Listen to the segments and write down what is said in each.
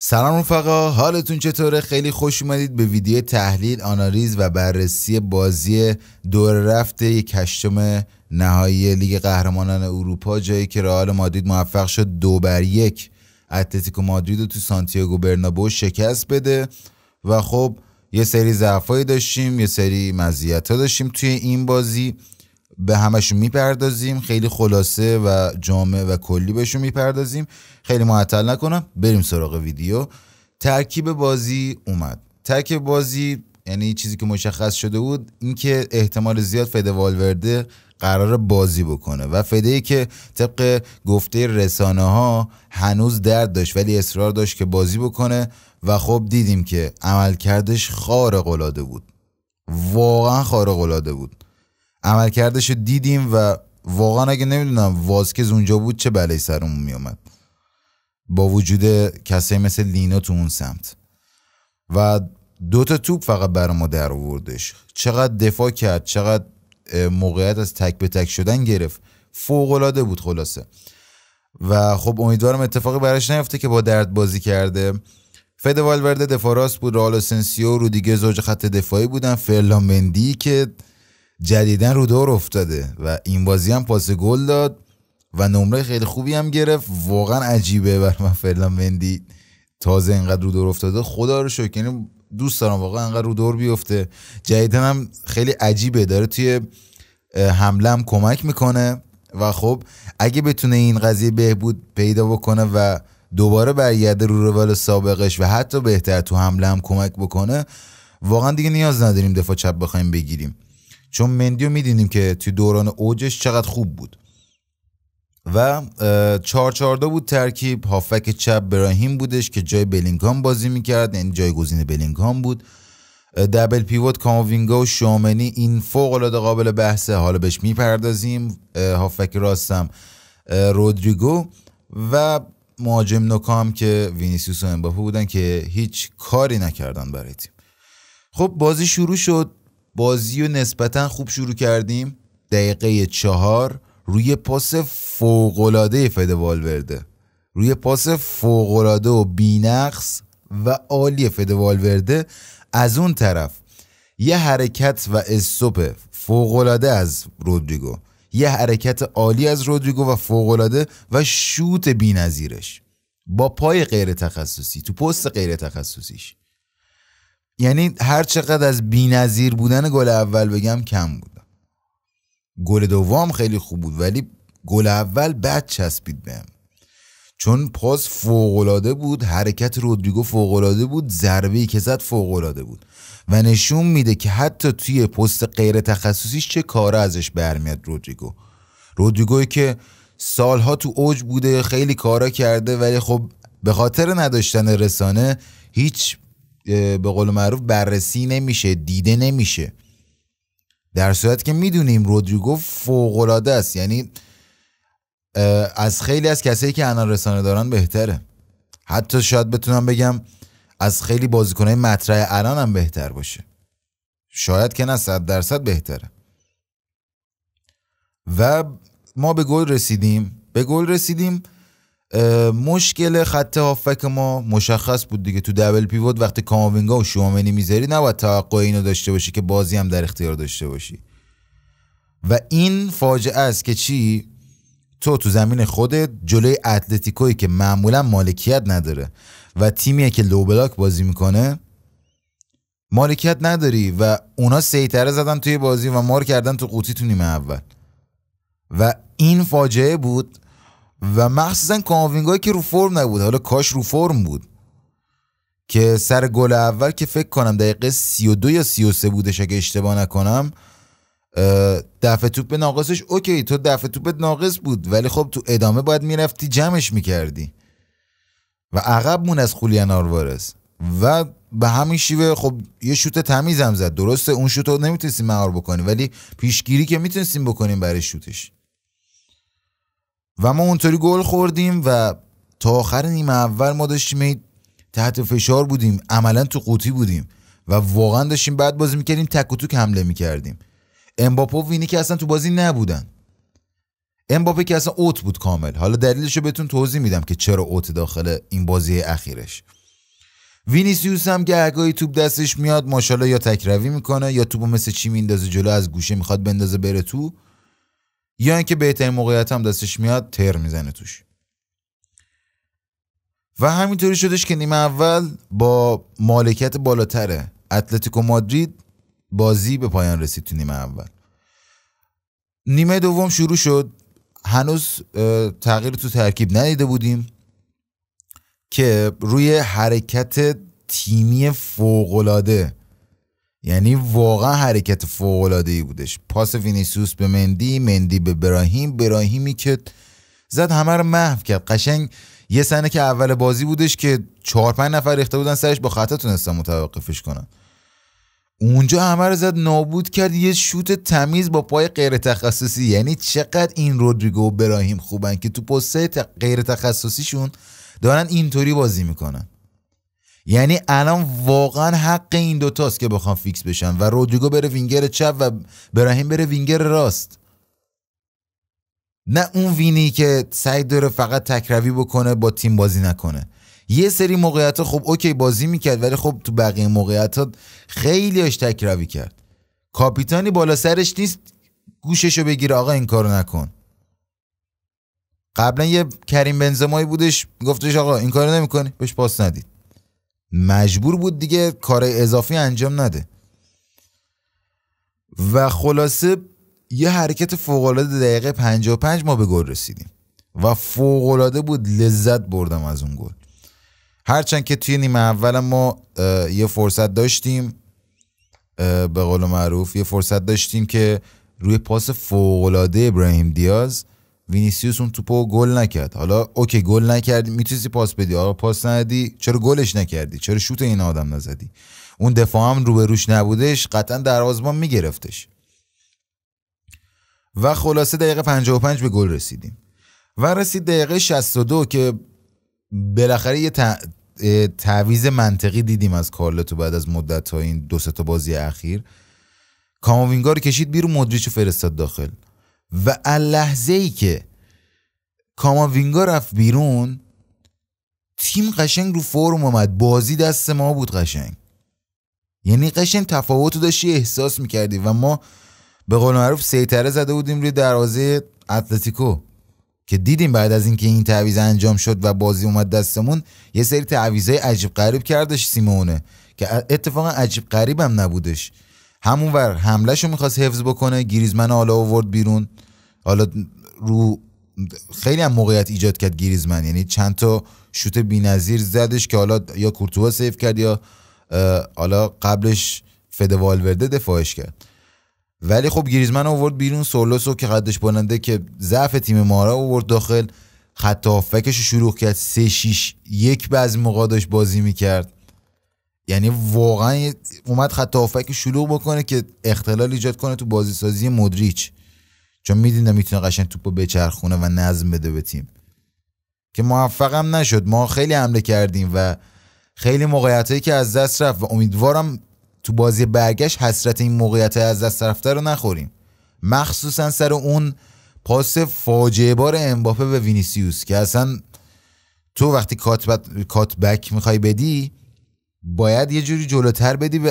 سلام رفقا، حالتون چطوره؟ خیلی خوش اومدید به ویدیو تحلیل، آنالیز و بررسی بازی دور رفته هشتم نهایی لیگ قهرمانان اروپا، جایی که رئال مادرید موفق شد 2-1 اتلتیکو مادرید رو تو سانتیاگو برنابئو شکست بده. و خب یه سری ضعفایی داشتیم، یه سری مزیت‌ها داشتیم توی این بازی، به همشون میپردازیم، خیلی خلاصه و جامع و کلی بهشون میپردازیم. خیلی معطل نکنم، بریم سراغ ویدیو. ترکیب بازی اومد. ترکیب بازی یعنی چیزی که مشخص شده بود این که احتمال زیاد فده والورده قرار بازی بکنه و فده‌ای که طبق گفته رسانه ها هنوز درد داشت ولی اصرار داشت که بازی بکنه و خب دیدیم که عملکردش خارق العاده بود، واقعا خارق العاده بود. عملکردش رو دیدیم و واقعا اگه نمیدونم واسکز اونجا بود چه بلایی سرمون میومد با وجود کسایی مثل لینا تو اون سمت. و 2 تا توپ فقط برای ما در آوردش، چقدر دفاع کرد، چقدر موقعیت از تک به تک شدن گرفت، فوق العاده بود خلاصه. و خب امیدوارم اتفاقی براش نیفته که با درد بازی کرده. فده والورده دفاع راست بود، رئال آسنسیو رو دیگه زوج خط دفاعی بودن، فرلان مندی که جدیدن رو دور افتاده و این بازی هم پاس گل داد و نمره خیلی خوبی هم گرفت. واقعا عجیبه برای من فرلان مندی تازه اینقدر رو دور افتاده، خدا رو شکر، یعنی دوست دارم واقعا اینقدر رو دور بیفته. جدیدن هم خیلی عجیبه، داره توی حمله هم کمک میکنه و خب اگه بتونه این قضیه بهبود پیدا بکنه و دوباره برگرده رو روال سابقش و حتی بهتر تو حمله هم کمک بکنه، واقعا دیگه نیاز نداریم دفاع چپ بخوایم بگیریم، چون مندیو میدینیم که توی دوران اوجش چقدر خوب بود. و 4-4-2 بود ترکیب. هافک چپ براهیم بودش که جای بلینگهام بازی میکرد، یعنی جایگزین بلینگهام بود. دبل پیوت کاماوینگا و شومنی، این فوق العاده قابل بحثه، حالا بهش میپردازیم. هافک راستم رودریگو و مهاجم نوکا هم که وینیسیوس و امباپه بودن که هیچ کاری نکردن برای تیم. خب بازی شروع شد، بازی رو نسبتا خوب شروع کردیم. دقیقه 4 روی پاس فوق‌العاده فده والورده، روی پاس فوق‌العاده و بی‌نقص و عالی فده والورده، از اون طرف یه حرکت و استوپ فوق‌العاده از رودریگو، یه حرکت عالی از رودریگو و فوق‌العاده و شوت بی‌نظیرش با پای غیر تخصصی تو پست غیر تخصصیش. یعنی هر چقدر از بی‌نظیر بودن گل اول بگم کم بود. گل دوم خیلی خوب بود ولی گل اول بد چسبید بهم، چون پاس فوق‌العاده بود، حرکت رودریگو فوق‌العاده بود، ضربه‌ای که زد فوق‌العاده بود و نشون میده که حتی توی پست غیر تخصصیش چه کاره ازش برمیاد. رودریگویی که سالها تو اوج بوده، خیلی کارا کرده ولی خب به خاطر نداشتن رسانه هیچ به قول معروف بررسی نمیشه، دیده نمیشه، در صورتی که میدونیم رودریگو فوق‌العاده است. یعنی از خیلی از کسایی که الان رسانه دارن بهتره، حتی شاید بتونم بگم از خیلی بازیکنای مطرح الان هم بهتر باشه، شاید که نه 100% بهتره. و ما به گل رسیدیم. مشکل خط هافک ما مشخص بود دیگه، تو دبل پیوت وقتی کاماوینگا و شومنی میذاری نباید توقع اینو داشته باشی که بازی هم در اختیار داشته باشی. و این فاجعه است که چی؟ تو زمین خودت جلوی اتلتیکویی که معمولا مالکیت نداره و تیمیه که لو بلاک بازی میکنه مالکیت نداری و اونا سیطره زدن توی بازی و ما رو کردن تو قوطی تو نیمه اول و این فاجعه بود. و مخصوصا کاماوینگایی که رو فرم نبود، حالا کاش رو فرم بود، که سر گل اول که فکر کنم دقیقه 32 یا 33 بودش اگه اشتباه نکنم، دفع توپ ناقصش اوکی، تو دفع توپت ناقص بود ولی خب تو ادامه باید میرفتی جمعش میکردی و عقب مون از خولیان آلوارز و به همین شیوه خب یه شوت تمیز هم زد. درسته اون شوت رو نمیتونستیم مهار بکنی ولی پیشگیری که میتونستیم بکنیم برای شوتش و ما اونطوری گل خوردیم و تا آخر نیمه اول ما داشتیم تحت فشار بودیم، عملا تو قوطی بودیم و واقعا داشتیم بعد بازی میکردیم، تک و توک حمله میکردیم. امباپه و وینی که اصلا تو بازی نبودن، امباپه که اصلا اوت بود کامل. حالا دلیلشو بهتون توضیح میدم که چرا اوت داخل این بازی اخیرش. وینیسیوس هم گهگاهی توپ دستش میاد ماشاءالله یا تکروی میکنه یا توپو مثل چی میندازه جلو، از گوشه میخواد بندازه بره تو، یا اینکه بهترین موقعیت هم دستش میاد تر میزنه توش. و همینطوری شدش که نیمه اول با مالکیت بالاتر اتلتیکو مادرید بازی به پایان رسید. تو نیمه اول نیمه دوم شروع شد، هنوز تغییر تو ترکیب ندیده بودیم که روی حرکت تیمی فوق‌العاده، یعنی واقعا حرکت فوق‌العاده‌ای بودش. پاس وینیسیوس به مندی، مندی به براهیمی که زد همه رو محو کرد. قشنگ یه سنه که اول بازی بودش که 4-5 نفر ریخته بودن سرش، با خطا تونستن متوقفش کنن. اونجا همه رو زد نابود کرد. یه شوت تمیز با پای غیر تخصصی. یعنی چقدر این رودریگو و براهیم خوبن که تو پست‌های غیر تخصصیشون دارن اینطوری بازی میکنن. یعنی الان واقعا حق این دوتاست که بخوام فیکس بشن و رودریگو بره وینگر چپ و براهیم بره وینگر راست، نه اون وینی که سعی داره فقط تکروی بکنه با تیم بازی نکنه. یه سری موقعیت ها خب اوکی بازی میکرد، ولی خب تو بقیه موقعیت ها خیلیش تکروی کرد. کاپیتانی بالا سرش نیست گوششو بگیره آقا این کارو نکن. قبلا یه کریم بنزمایی بودش گفتش آقا این کارو نمیکنی بهش پاس ندید، مجبور بود دیگه کارهای اضافی انجام نده. و خلاصه یه حرکت فوق‌العاده دقیقه 55 ما به گل رسیدیم و فوق‌العاده بود، لذت بردم از اون گل. هرچند که توی نیمه اول ما یه فرصت داشتیم، به قول معروف یه فرصت داشتیم که روی پاس فوق‌العاده ابراهیم دیاز وینیسیوس اون توپو گل نکرد. حالا اوکی گل نکردی میتونستی پاس بدی، آقا پاس ندی چرا گلش نکردی، چرا شوت این آدم نزدی؟ اون دفاع هم روبروش نبودش قطعا دروازه‌بان میگرفتش. و خلاصه دقیقه 55 به گل رسیدیم و رسید دقیقه 62 که بالاخره یه تعویض منطقی دیدیم از کارلتو بعد از مدت ها. این 2-3 تا بازی اخیر کاماوینگا رو کشید بیرون، مودریچو فرستاد داخل و لحظه‌ای که کاماوینگا رفت بیرون تیم قشنگ رو فرم اومد، بازی دست ما بود قشنگ. یعنی قشنگ تفاوتو داشتی احساس میکردی و ما به قول معروف سیطره زده بودیم روی دروازه اتلتیکو که دیدیم بعد از اینکه این تعویض انجام شد و بازی اومد دستمون یه سری تعویضای عجیب غریب کردش سیمونه که اتفاقا عجیب غریب هم نبودش. همونور حملهشو میخواست حفظ بکنه، گریزمن حالا آورد بیرون، حالا رو خیلی هم موقعیت ایجاد کرد گریزمن، یعنی چند تا شوت بی‌نظیر زدش که حالا یا کورتوا سیو کرد یا حالا قبلش فده والورده دفاعش کرد. ولی خب گریزمن آورد بیرون، سولوسو که قدش بلنده که ضعف تیم ما را آورد داخل، خط هافکش شروع کرد 3-6-1 بعضی موقع داشت بازی میکرد. یعنی واقعا اومد خط هافک شروع بکنه که اختلال ایجاد کنه تو بازی سازی مودریچ، چون میدونه میتونه قشنگ توپو بچرخونه و نظم بده به تیم که موفقم نشد. ما خیلی حمله کردیم و خیلی موقعیتایی که از دست رفت و امیدوارم تو بازی برگشت حسرت این موقعیت از دست رفته رو نخوریم، مخصوصا سر اون پاس فاجعه بار امباپه به وینیسیوس که اصلا تو وقتی کات بک میخوای بدی باید یه جوری جلوتر بدی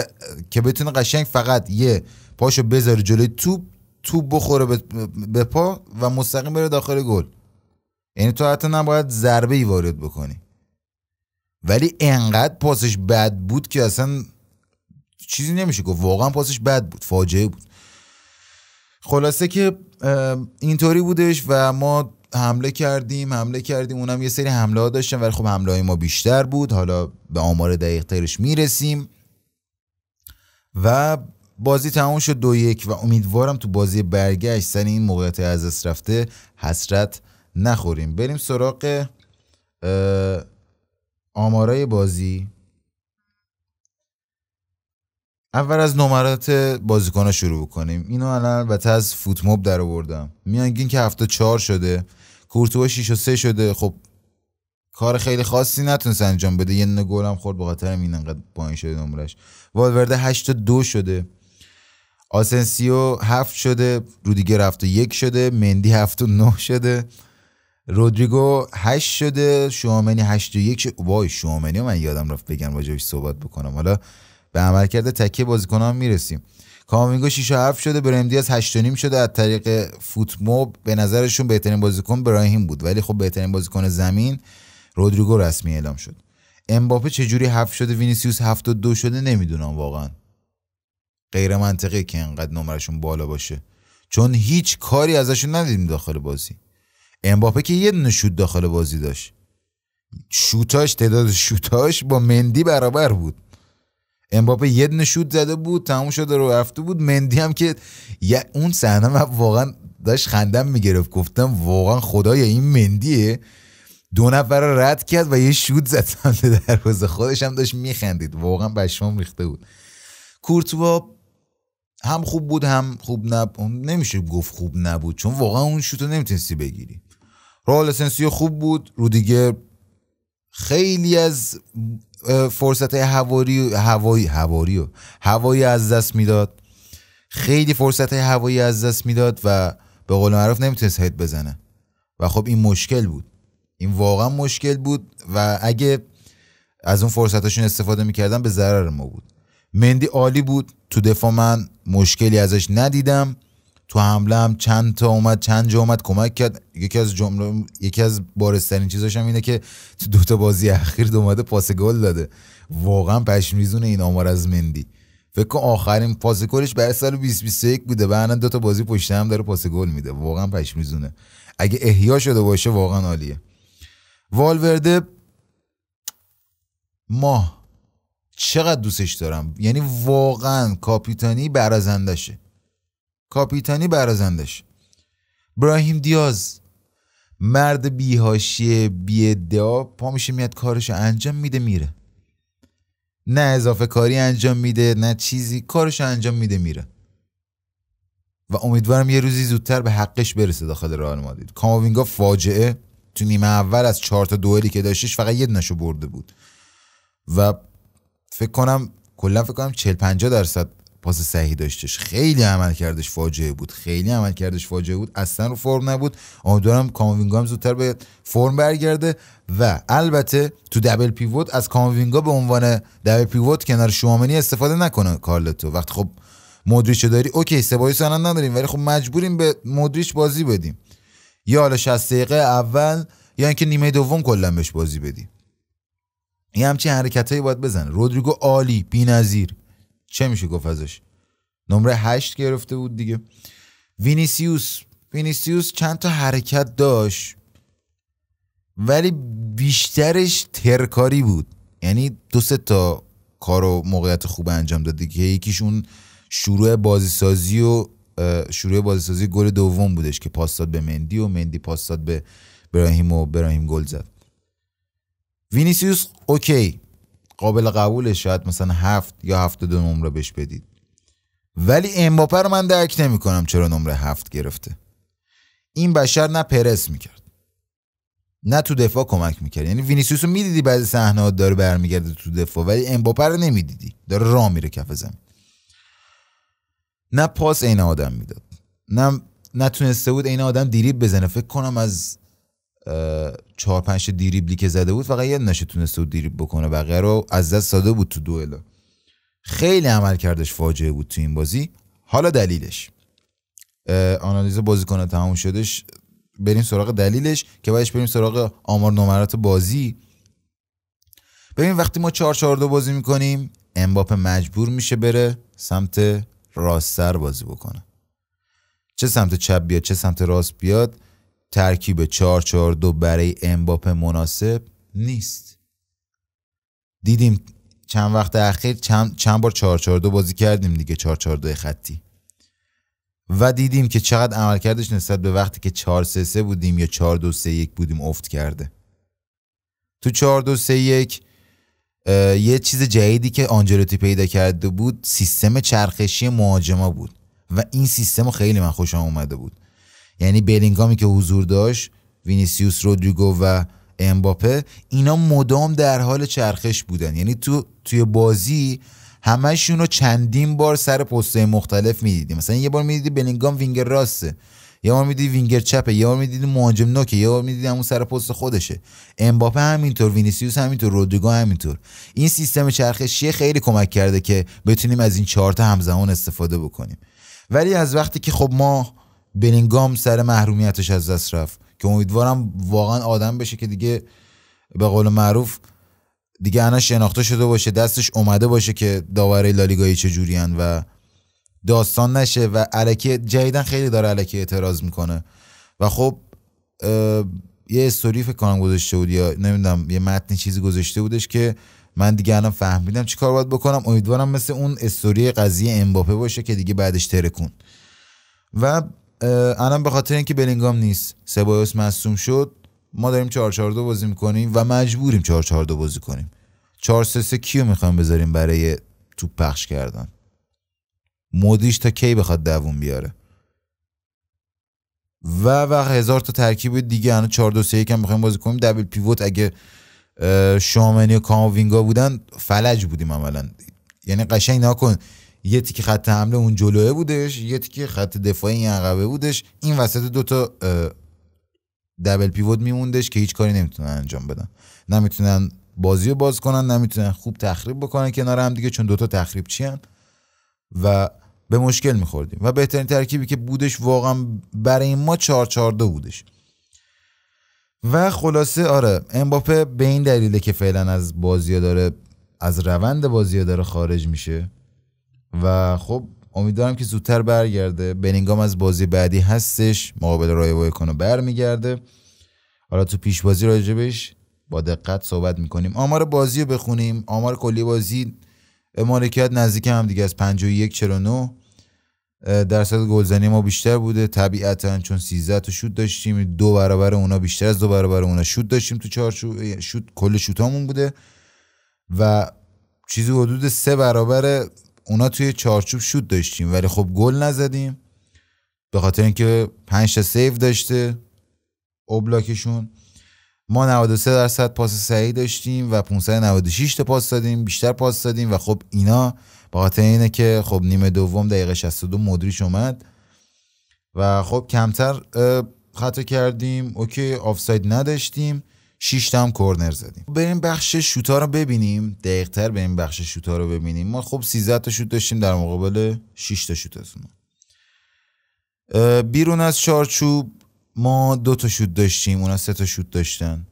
که بتونه قشنگ فقط یه پاشو بذاره جلوی توپ بخوره به پا و مستقیم بره داخل گل. یعنی تو حتی نباید ضربه ای وارد بکنی، ولی انقدر پاسش بد بود که اصلا چیزی نمیشه گفت، واقعا پاسش بد بود، فاجعه بود. خلاصه که اینطوری بودش و ما حمله کردیم، اونم یه سری حمله ها داشتن ولی خب حمله های ما بیشتر بود. حالا به آمار دقیق ترش میرسیم و بازی تموم شد 2-1 و امیدوارم تو بازی برگشت سر این موقعیت از دست رفته حسرت نخوریم. بریم سراغ آمارای بازی. اول از نمرات بازیکن‌ها شروع بکنیم. اینو البته از فوتموب در آوردم. میانگین که 74 شده، کورتوا 6-3 شده. خب کار خیلی خاصی نتونست انجام بده، یه دونه گل هم خورد به خاطر همین انقدر پایین شده نمرش. والورده 8-2 شده، آسنسیو 7 شده، رودیگر 7-1 شده، مندی 7-9 شده، رودریگو 8 شده، شوامنی 8.1 شده. وای شوامنی من یادم رفت بگم راجعش صحبت بکنم. حالا به عملکرد تکیه بازیکن‌ها میرسیم. کاماوینگا 6.7 شده، بریم دیاز 8.5 شده. از طریق فوتموب به نظرشون بهترین بازیکن براهیم بود، ولی خب بهترین بازیکن زمین رودریگو رسمی اعلام شد. امباپه چجوری 7 شده، وینیسیوس 7.2 شده نمیدونم واقعا. غیر منطقیه که انقدر نمرشون بالا باشه، چون هیچ کاری ازشون ندیدیم داخل بازی. امباپه که یه دونه شوت داخل بازی داشت، تعداد شوتاش با مندی برابر بود. امباپه یه دونه شوت زده بود، تموم شده رو رفته بود. مندی هم که اون صحنه من واقعا داشت خندم میگرفت، گفتم واقعا خدایا این مندیه. 2 نفر رو رد کرد و یه شوت زد سمت دروازه، خودش هم داشت میخندید، واقعا پشمام ریخته بود. کورتوا هم خوب بود هم خوب نمیشه گفت خوب نبود، چون واقعا اون شوتو نمیتونستی بگیری. رئال اسنسیو خوب بود. رودیگر خیلی از فرصت هوایی از دست میداد، خیلی فرصت هوایی از دست میداد و به قول معروف نمیتونست هد بزنه و خب این مشکل بود، این واقعا مشکل بود و اگه از اون فرصتاشون استفاده میکردن به ضرر ما بود. مندی عالی بود تو دفاع، من مشکلی ازش ندیدم. تو حمله هم چند جا اومد کمک کرد. یکی از بارزترین چیزاش هم اینه که تو 2 بازی اخیر اومده پاس گل داده. واقعا پشیمونیزونه این آمار از مندی. فکر کنم آخرین پاس گلش برای سال 2021 بوده، بعدن 2 بازی پشت هم داره پاس گل میده. واقعا پشیمونیزونه. اگه احیا شده باشه واقعا عالیه. والورده چقدر دوستش دارم، یعنی واقعا کاپیتانی برازندشه. براهیم دیاز مرد بی‌حاشیه، بی‌ادعا، پا میشه میاد کارشو انجام میده میره، نه اضافه کاری انجام میده نه چیزی، کارشو انجام میده میره و امیدوارم یه روزی زودتر به حقش برسه داخل رئال مادرید. کاماوینگا فاجعه، تو نیمه اول از 4 تا دوئلی که داشتش فقط یه دونه‌شو برده بود و فکر کنم 40-50% پاس صحیح داشتش. خیلی عملکردش فاجعه بود، اصلا رو فرم نبود. امیدوارم کاماوینگا هم زودتر به فرم برگرده و البته تو دبل پیوت از کاماوینگا به عنوان دبل پیوت کنار شوامنی استفاده نکنه کارلتو. وقتی خب مودریچو داری اوکی، سبایوس الان نداریم ولی خب مجبوریم به مودریچ بازی بدیم، یا حالا 60 دقیقه اول یا اینکه نیمه دوم کلا بهش بازی بدیم. این همچین حرکتایی باید بزنه. رودریگو عالی، بی‌نظیر، چه میشه گفت ازش. نمره 8 گرفته بود دیگه. وینیسیوس چند تا حرکت داشت ولی بیشترش ترکاری بود، یعنی 2-3 تا کار و موقعیت خوب انجام داد دیگه. یکیشون شروع بازیسازی گل دوم بودش که پاس داد به مندی و مندی پاس داد به براهیم و براهیم گل زد. وینیسیوس اوکی، قابل قبوله، شاید مثلا 7 یا 72 نمره بهش بدید، ولی امباپه رو من درک نمی کنم چرا نمره 7 گرفته. این بشر نه پرس میکرد نه تو دفاع کمک میکرد، یعنی وینیسیوس رو میدیدی بعضی صحنه‌ها داره برمیگرده تو دفاع، ولی امباپه رو نمیدیدی داره راه میره کف زمین. نه پاس این آدم میداد، نه تونسته بود این آدم دریبل بزنه. فکر کنم از 4-5 دریبلی که زده بود فقط یه نشه تونسته بود دریبل بکنه، بقیه رو از دست داده بود تو دوئل. خیلی عمل کردش فاجعه بود تو این بازی. حالا دلیلش، آنالیز بازیکن تموم شدش، بریم سراغ دلیلش که بعدش بریم سراغ آمار نمرات بازی. ببین وقتی ما 4-4-2 بازی میکنیم امباپه مجبور میشه بره سمت راست‌تر بازی بکنه، چه سمت چپ بیاد چه سمت راست بیاد. ترکیب 4-4-2 برای امباپه مناسب نیست. دیدیم چند وقت اخیر چند بار 4-4-2 بازی کردیم دیگه، 4-4-2 خطی، و دیدیم که چقدر عملکردش نسبت به وقتی که 4-3-3 بودیم یا 4-2-3-1 بودیم افت کرده. تو 4-2-3-1 یه چیز جدیدی که آنجلوتی پیدا کرده بود سیستم چرخشی مهاجما بود و این سیستم خیلی من خوشم اومده بود. یعنی بلینگامی که حضور داشت، وینیسیوس، رودریگو و امباپه، اینا مدام در حال چرخش بودن. یعنی توی بازی همشون رو چندین بار سر پست‌های مختلف میدیدیم. مثلا یه بار میدیدی بلینگام وینگر راسته، یه بار میدیدی وینگر چپه، یه بار میدیدی مهاجم نوکه، یه بار میدیدی همون سر پست خودشه. امباپه همینطور، وینیسیوس همینطور، رودریگو همینطور. این سیستم چرخشی خیلی کمک کرده که بتونیم از این 4 تا همزمان استفاده بکنیم. ولی از وقتی که خب ما بلینگام سر محرومیتش از دست رفت که امیدوارم واقعا آدم بشه که دیگه به قول معروف دیگه انا شناخته شده باشه، دستش اومده باشه که داورای لالیگایی چجورین و داستان نشه و الکی جدیدن خیلی داره الکی اعتراض میکنه و خب یه استوری فکر کنم گذاشته بود یا نمیدونم یه متنی چیزی گذاشته بودش که من دیگه الان فهمیدم چی کار باید بکنم. امیدوارم مثل اون استوری قضیه امباپه باشه که دیگه بعدش ترکون. و الان به خاطر اینکه بلینگام نیست، سبایوس مصدوم شد، ما داریم 4-4-2 بازی میکنیم و مجبوریم 4-4-2 بازی کنیم. 4-3-3 کیو میخوایم بذاریم برای توپ پخش کردن؟ مودریچ تا کی بخواد دووم بیاره؟ و هزار تا ترکیب دیگه. الان 4-2-3-1 هم بخوایم بازی کنیم، دبل پیوت اگه شومنی و کاماوینگا بودن فلج بودیم عملا. یعنی قشنگ نکن یه تیک خط حمله اون جلوه بودش، یه تیک خط دفاعی این عقبه بودش، این وسط دوتا دبل پیوت میموندش که هیچ کاری نمیتونن انجام بدن، نمیتونن بازی رو باز کنن، نمیتونن خوب تخریب بکنن کنار هم دیگه، چون دوتا تخریب چیان و به مشکل میخوردیم. و بهترین ترکیبی که بودش واقعا برای ما 4-4-2 بودش. و خلاصه آره امباپه به این دلیله که فعلا از بازی داره، از روند بازی داره خارج میشه و خب امیدوارم که زودتر برگرده. بلینگام از بازی بعدی هستش، مقابل رایو وایکانو برمیگرده. حالا تو پیش بازی راجبش با دقت صحبت میکنیم. آمار بازی رو بخونیم. آمار کلی بازی مالکیت نزدیک هم دیگه از 51-49 درصد گلزنی ما بیشتر بوده طبیعتا، چون 13 تا شوت داشتیم، 2 برابر اونا، بیشتر از 2 برابر اونا شوت داشتیم تو چارچوب. شوت کل شوتامون بوده و چیزی حدود 3 برابر اونا توی چارچوب شوت داشتیم، ولی خب گل نزدیم به خاطر اینکه 5 تا سیو داشته اوبلاکشون. ما 93 درصد پاس صحیح داشتیم و 596 تا پاس دادیم، بیشتر پاس دادیم و خب اینا به خاطر اینه که خب نیمه دوم دقیقه 62 مودریچ اومد و خب کمتر خطا کردیم. اوکی، آفساید نداشتیم، 6 تا هم کورنر زدیم. بریم بخش شوتا رو ببینیم، دقیق‌تر بریم بخش شوتا رو ببینیم. ما خب 13 تا شوت داشتیم در مقابل 6 تا شوت از اون. بیرون از چارچوب ما 2 تا شوت داشتیم، اونا 3 تا شوت داشتن.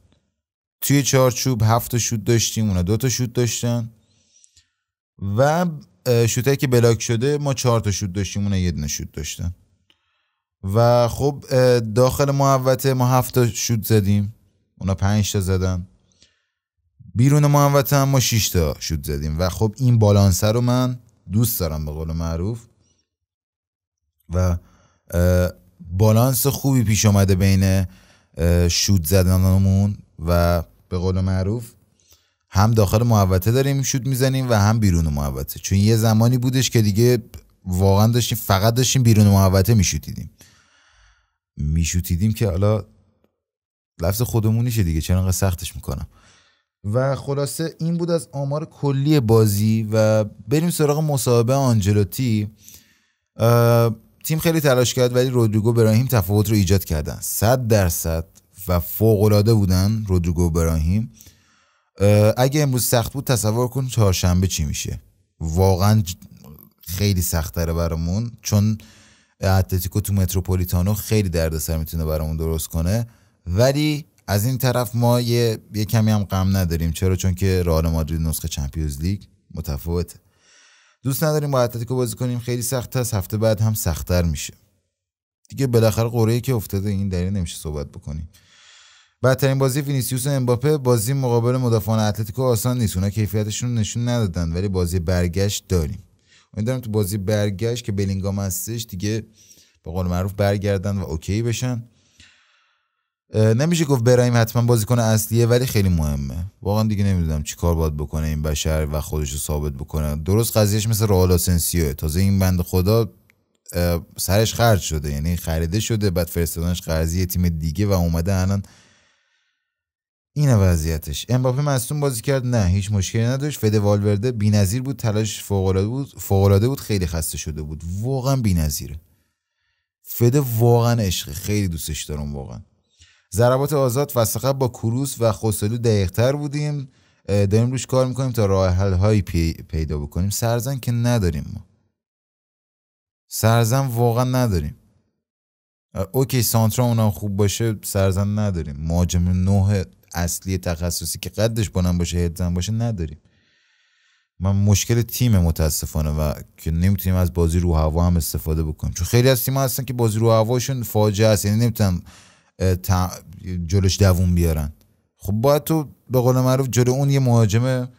توی چارچوب 7 تا شوت داشتیم، اونا 2 تا شوت داشتن. و شوتایی که بلاک شده ما 4 تا شوت داشتیم، اونا 1 دونه شوت داشتن. و خب داخل محوطه ما 7 تا شوت زدیم، اونا 5 تا زدن. بیرون محوطه هم ما 6 تا شوت زدیم و خب این بالانس رو من دوست دارم به قول معروف و بالانس خوبی پیش اومده بین شوت زدنمون و به قول معروف هم داخل محوطه داریم شوت میزنیم و هم بیرون محوطه. چون یه زمانی بودش که دیگه واقعا داشتیم فقط داشتیم بیرون محوطه میشوتیدیم که حالا لفظ خودمونیشه دیگه، چرا انقدر سختش میکنم. و خلاصه این بود از آمار کلی بازی و بریم سراغ مصاحبه آنجلوتی. تیم خیلی تلاش کرد ولی رودریگو براهیم تفاوت رو ایجاد کردن 100% و فوق‌العاده بودن. رودریگو براهیم اگه امروز سخت بود تصور کن چهارشنبه چی میشه. واقعا خیلی سخت داره برامون، چون اتلتیکو تو متروپولیتانو خیلی دردسر میتونه برامون درست کنه. ولی از این طرف ما یه کمی هم غم نداریم. چرا؟ چون که رئال مادرید نسخه چمپیونز لیگ متفاوته. دوست نداریم با اتلتیکو بازی کنیم، خیلی سخت است. هفته بعد هم سخت‌تر میشه دیگه. بالاخره قرعه‌ای که افتاده این دلیل نمیشه صحبت بکنیم. بدترین بازی وینیسیوس و امباپه. بازی مقابل مدافعان اتلتیکو آسان نیست، اونا کیفیتشون نشون ندادن، ولی بازی برگشت داریم. امیدوارم تو بازی برگشت که بلینگام هستش دیگه به قول معروف برگردن و اوکی بشن. نمیشه گفت برایم حتما بازیکن اصلیه ولی خیلی مهمه. واقعا دیگه نمیدونم چی کار باید بکنه این بشر و خودش رو ثابت بکنه. درست قضیهش مثل رئال آسنسیو، تازه این بند خدا سرش خرج شده، یعنی خریده شده بعد فرستادنش قرضی یه تیم دیگه و اومده الان اینه وضعیتش. امباپه مصدوم بازی کرد، نه هیچ مشکلی نداشت. فده والورده بی‌نظیر بود، تلاش فوق‌العاده بود، خیلی خسته شده بود، واقعا بی‌نظیره. فده واقعا عشق، خیلی دوستش دارم واقعا. ضربات آزاد فسقط با کروس و خوسلو دقیق‌تر بودیم، داریم روش کار میکنیم تا راه حل هایی پیدا بکنیم. سرزن که نداریم، ما سرزن واقعا نداریم. اوکی سانترا اونم خوب باشه، سرزن نداریم. مهاجم نوع اصلی تخصصی که قدش بلند باشه هدزن باشه نداریم. من مشکل تیم متاسفانه و که نمیتونیم از بازی رو هوا هم استفاده بکنیم، چون خیلی از تیم‌ها هستن که بازی رو هواشون فاجعه است، یعنی نمیتونن جلوش دووم بیارن. خب باید تو به قول معروف جلو اون یه مهاجم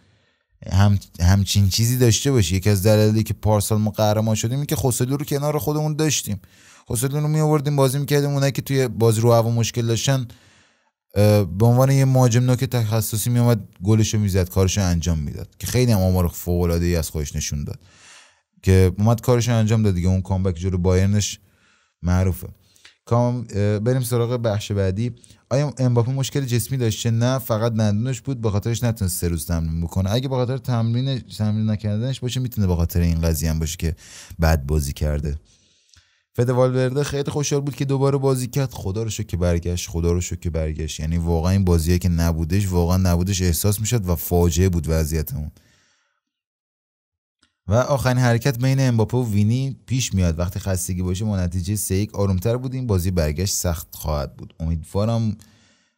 همچین چیزی داشته باشی. یکی از دلایلی که پارسال ما قهرمان شدیم این که خوسلو رو کنار خودمون داشتیم. خوسلو رو می آوردیم بازی میکردیم، اونایی که توی بازی رو هوا مشکل داشتن به عنوان یه مهاجم نوک تخصصی می اومد گلشو میزد، کارشو انجام میداد که خیلی هم آمار فوق العاده ای از خودش نشون داد که اومد کارشو انجام داد دیگه. اون کامبک جلو بایرنش معروفه. بریم سراغ بخش بعدی. آیا امباپه مشکل جسمی داشته؟ نه، فقط دندونش بود، به خاطرش نتونست 3 روز تمرین بکنه. اگه به خاطر تمرین نکردنش باشه میتونه به خاطر این قضیه هم باشه که بد بازی کرده. فده والورده خیلی خوشحال بود که دوباره بازی کرد. خدا رو شکر که برگشت. یعنی واقعا این بازیه که نبودش احساس میشد و فاجعه بود وضعیتمون. و آخرین حرکت بین امباپه و وینی پیش میاد وقتی خستگی باشه ما نتیجه 3-1 آرومتر بودیم. بازی برگشت سخت خواهد بود. امیدوارم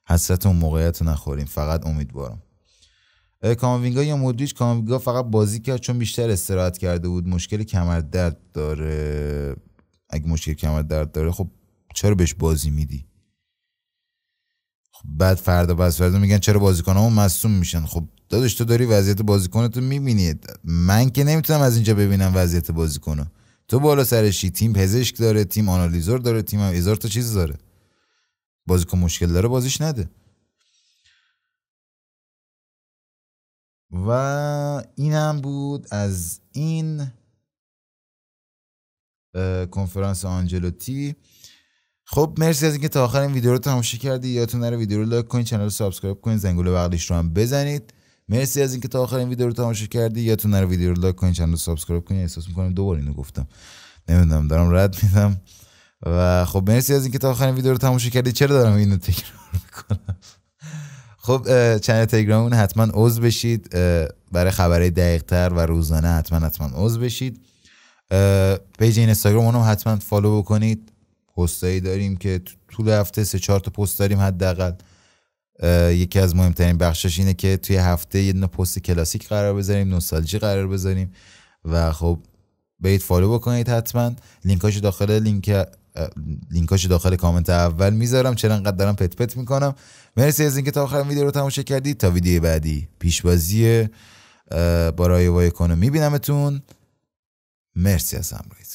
حسرت اون موقعیت رو نخوریم، فقط امیدوارم. کاماوینگا یا مودریچ؟ کاماوینگا فقط بازی کرد چون بیشتر استراحت کرده بود. مشکل کمردرد داره. اگه مشکل کمردرد داره خب چرا بهش بازی میدی؟ خب بعد فردا میگن چرا بازیکنامون مصدوم میشن. خب داداش تو داری وضعیت بازیکنتو میبینی، من که نمیتونم از اینجا ببینم وضعیت بازیکنو. تو بالا سرشی، تیم پزشک داره، تیم آنالیزور داره، تیم هم هزار تا چیز داره. بازیکن مشکل داره بازیش نده. و اینم بود از این کنفرانس آنجلوتی. خب مرسی از اینکه تا آخر این ویدیو رو تماشا کردی. یادتون نره ویدیو رو لایک کنید، کانال رو سابسکرایب کنید، زنگوله بغلش رو هم بزنید. مرسی از اینکه تا آخر این ویدیو رو تماشا کردی. یادتون نره ویدیو رو لایک کنید، کانال رو سابسکرایب کنید. احساس می‌کنم دوباره اینو گفتم، نمیدونم دارم رد میدم. و خب مرسی از اینکه تا آخر این ویدیو رو تماشا کردی. چرا دارم اینو تکرار میکنم؟ خب چنل تلگراممون حتما عضو بشید، برای خبرهای دقیق‌تر و روزانه حتما عضو بشید. پیج اینستاگرام رو حتما فالو بکنید. پستایی داریم که طول هفته 3-4 تا پست داریم حداقل. یکی از مهمترین بخشش اینه که توی هفته یه دونه پست کلاسیک قرار بذاریم، نوستالژی قرار بذاریم و خب برید فالو بکنید حتما. لینکاشو داخل کامنت اول میذارم. چرا انقدر دارم پت پت میکنم؟ مرسی از اینکه تا آخر ویدیو رو تماشا کردید. تا ویدیو بعدی پیشبازی با رایو وایکونو میبینمتون. مرسی از همراهیتون.